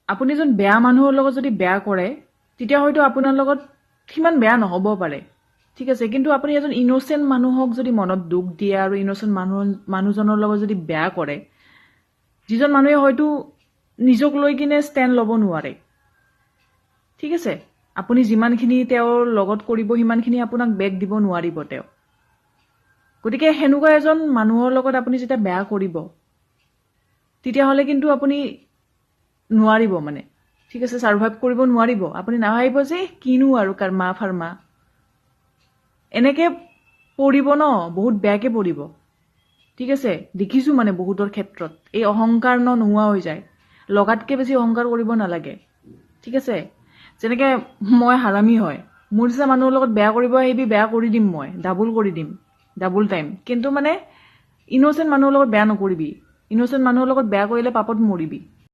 আপুনি এজন বেয়া মানুহৰ লগত যদি বেয়া কৰে তেতিয়া হয়তো আপোনাৰ লগত সিমান বেয়া নহ'ব পাৰে ঠিক আছে কিন্তু আপুনি এজন ইনোসেন্ট মানুহক যদি মনত দুখ দিয়ে আৰু ইনোসেন্ট মানুহজনৰ লগত যদি বেয়া কৰে যিজন মানুহে হয়তো নিজক লৈ কিনে ষ্টেণ্ড ল'ব নোৱাৰে ঠিক আছে আপুনি যিমানখিনি তেওঁৰ লগত কৰিব সিমানখিনি আপোনাক বেক দিব নোৱাৰিব তেওঁ গতিকে হেনুকা এজন মানুহৰ লগত আপুনি যেতিয়া বেয়া কৰিব তেতিয়াহ'লে কিন্তু আপুনি নোৱাৰিব মানে ঠিক আছে সাৰ্ভাইভ কৰিব নোৱাৰিব আপুনি নাভাবিব যে কিনো আৰু কৰ্মা ফাৰ্মা এনেকে পৰিব ন বহুত বেয়াকে পৰিব ঠিক আছে দেখিছো মানে বহুতৰ ক্ষেত্ৰত এই অহংকাৰ নোহোৱা হৈ যায় লগাতকে বেছি অহংকাৰ কৰিব নালাগে ঠিক আছে যেনেকে মই হাৰামি হয় মোৰ নিচিনা মানুহৰ লগত বেয়া কৰিব আহিবি বেয়া কৰি দিম মই ডাবল কৰি দিম ডাবল টাইম কিন্তু মানে ইনোসেন্ট মানুহৰ লগত বেয়া নকৰিবি ইনোসেন্ট মানুহৰ লগত বেয়া কৰিলে পাপত মৰিবি